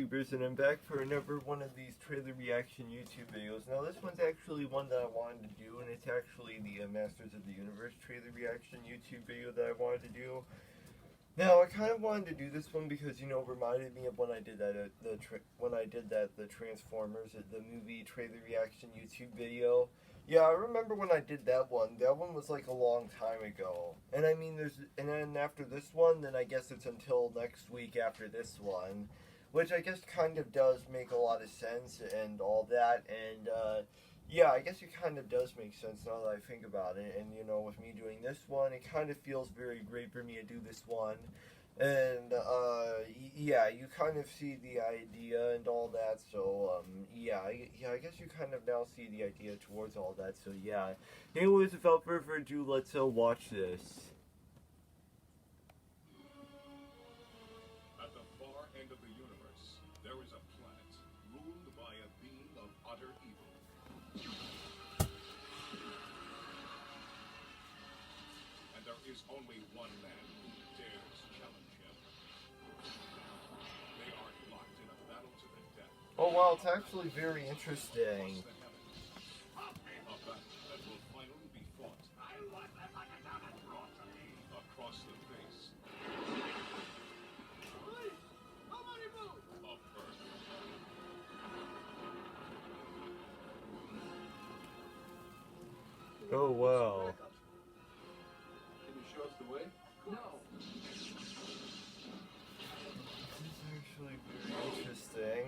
YouTubers, and I'm back for another one of these trailer reaction YouTube videos. Now this one's actually one that I wanted to do, and it's actually the Masters of the Universe trailer reaction YouTube video that I wanted to do. Now I kind of wanted to do this one because, you know, it reminded me of when I did that the Transformers, the movie trailer reaction YouTube video. Yeah, I remember when I did that one. That one was like a long time ago. And I mean, and then after this one, then I guess it's until next week after this one, which I guess kind of does make a lot of sense and all that. And yeah, I guess it kind of does make sense now that I think about it. And you know, with me doing this one, it kind of feels very great for me to do this one. And yeah, you kind of see the idea and all that. So yeah, I guess you kind of now see the idea towards all that. So yeah. Anyways, without further ado, let's watch this. At the far end of the universe, there is a planet ruled by a being of utter evil. And there is only one man who dares challenge him. They are locked in a battle to the death. Oh wow, it's actually very interesting. A battle that will finally be fought across the face of Earth. Oh wow. Can you show us the way? No. This is actually very interesting.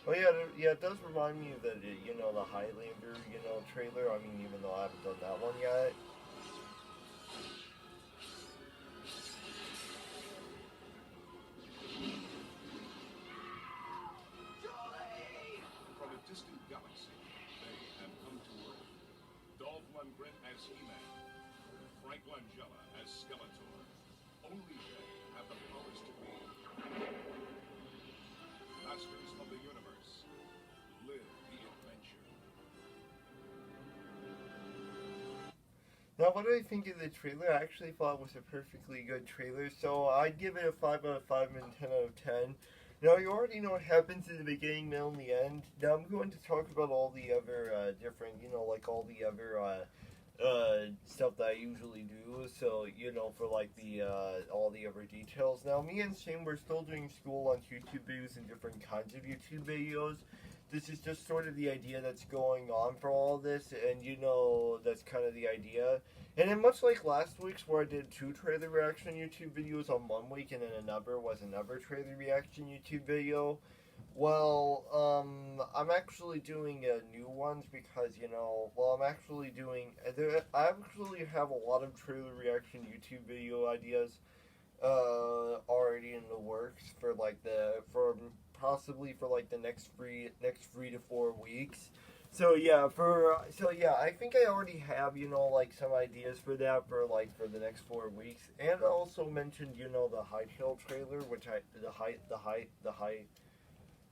Oh yeah, it does remind me of the, you know, the Highlander, you know, trailer. I mean, even though I haven't done that one yet. From a distant galaxy, they have come to Earth. Dolph Lundgren as He-Man, Frank Langella as Skeletor. Only they have the powers to be masters of the universe. Live the adventure. Now, what did I think of the trailer? I actually thought it was a perfectly good trailer, so I'd give it a 5 out of 5 and 10 out of 10. Now, you already know what happens in the beginning, middle, and the end. Now, I'm going to talk about all the other different, you know, like all the other stuff that I usually do. So, you know, for like the all the other details. Now, me and Shane, we're still doing school on YouTube videos and different kinds of YouTube videos. This is just sort of the idea that's going on for all this, and you know, that's kind of the idea. And then much like last week's where I did 2 trailer reaction YouTube videos on one week and then another was another trailer reaction YouTube video, well, I'm actually doing new ones because, you know, well, I'm actually doing, I actually have a lot of trailer reaction YouTube video ideas already in the works for like possibly for like the next 3 to 4 weeks. So yeah, I think I already have, you know, like some ideas for that for the next 4 weeks. And I also mentioned, you know, the Hightail trailer, which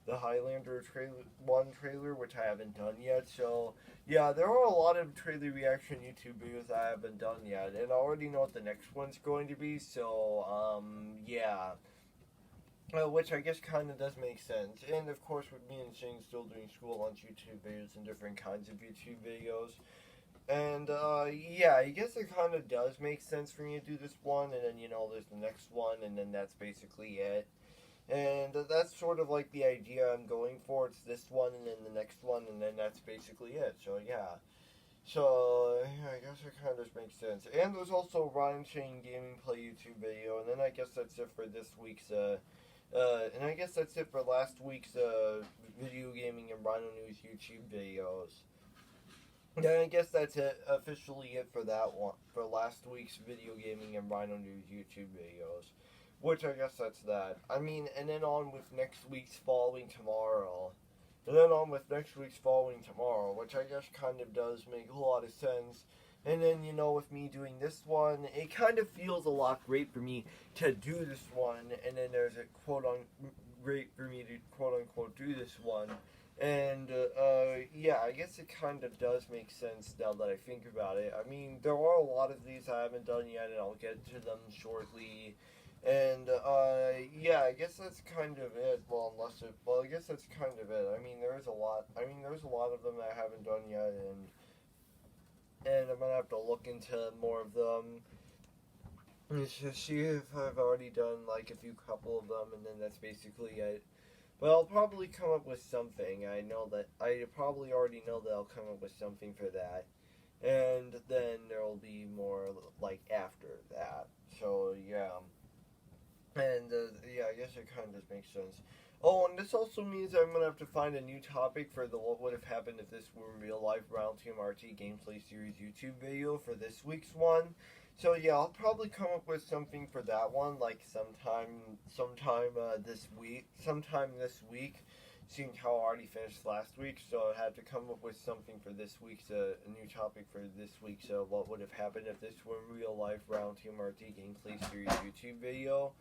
the Highlander trailer, which I haven't done yet. So yeah, there are a lot of trailer reaction YouTube videos I haven't done yet, and I already know what the next one's going to be. So yeah. Which I guess kind of does make sense. And of course, with me and Shane still doing school lunch YouTube videos and different kinds of YouTube videos. And yeah, I guess it kind of does make sense for me to do this one, and then, you know, there's the next one, and then that's basically it. And that's sort of like the idea I'm going for. It's this one, and then the next one, and then that's basically it. So yeah. So, yeah, I guess it kind of just makes sense. And there's also Ryan Shane Gaming Play YouTube video, and then I guess that's it for this week's, and I guess that's it for last week's video gaming and Rhino News YouTube videos. And I guess that's officially it for that one, for last week's video gaming and Rhino News YouTube videos. Which I guess that's that. I mean, and then on with next week's following tomorrow. And then on with next week's following tomorrow, which I guess kind of does make a lot of sense. And then, you know, with me doing this one, it kind of feels a lot great for me to do this one. And then there's a great for me to quote unquote do this one. And yeah, I guess it kind of does make sense now that I think about it. I mean, there are a lot of these I haven't done yet, and I'll get to them shortly. And yeah, I guess that's kind of it. Well, I guess that's kind of it. I mean, there's a lot. I mean, there's a lot of them that I haven't done yet, and I'm gonna have to look into more of them. It's just see if I've already done like a few couple of them, and then that's basically it. But I'll probably come up with something. I probably already know that I'll come up with something for that. And then there'll be more like after that. So yeah. And yeah, I guess it kind of makes sense. Oh, and this also means I'm gonna have to find a new topic for the What Would Have Happened If This Were Real Life Round TMRT Gameplay Series YouTube video for this week's one. So yeah, I'll probably come up with something for that one, like sometime this week. Seeing how I already finished last week, so I had to come up with something for this week's a new topic for this week's What Would Have Happened If This Were Real Life Round TMRT Gameplay Series YouTube video.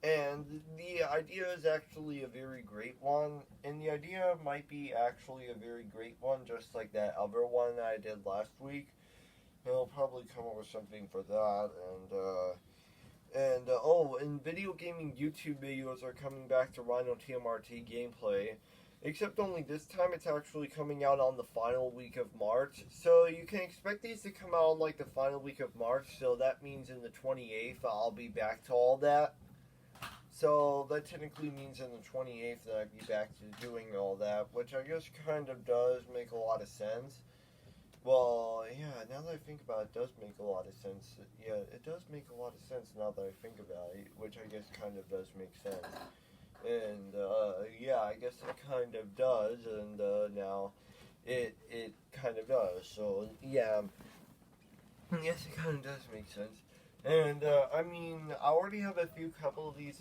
And the idea is actually a very great one, and the idea might be actually a very great one, just like that other one that I did last week. And I'll probably come up with something for that, and video gaming YouTube videos are coming back to Rhino TMRT gameplay, except only this time it's actually coming out on the final week of March, so you can expect these to come out on like the final week of March, so that means in the 28th I'll be back to all that. So that technically means in the 28th that I'd be back to doing all that, which I guess kind of does make a lot of sense. Well, yeah, now that I think about it, it does make a lot of sense. Yeah, it does make a lot of sense now that I think about it, which I guess kind of does make sense. And, yeah, I guess it kind of does, and, now it kind of does. So, yeah, yes, it kind of does make sense. And I mean, I already have a few couple of these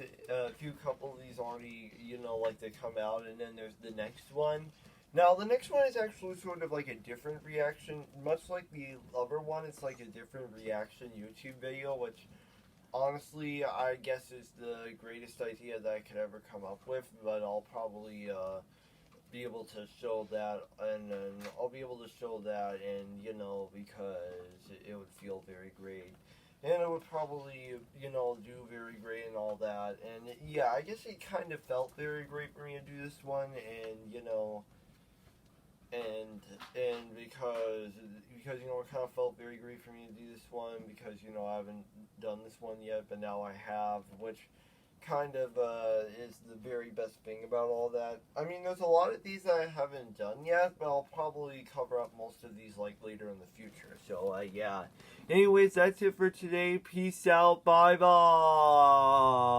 already, you know, like they come out, and then there's the next one. Now, the next one is actually sort of like a different reaction, much like the other one. It's like a different reaction YouTube video, which honestly, I guess is the greatest idea that I could ever come up with. But I'll probably be able to show that, and you know, because it would feel very great. And it would probably, you know, do very great and all that. And yeah, I guess it kind of felt very great for me to do this one, and you know, and because you know, it kind of felt very great for me to do this one because you know I haven't done this one yet, but now I have, which kind of is the very best thing about all that. I mean, there's a lot of these that I haven't done yet, but I'll probably cover up most of these like later in the future. So yeah. Anyways, that's it for today. Peace out. Bye bye.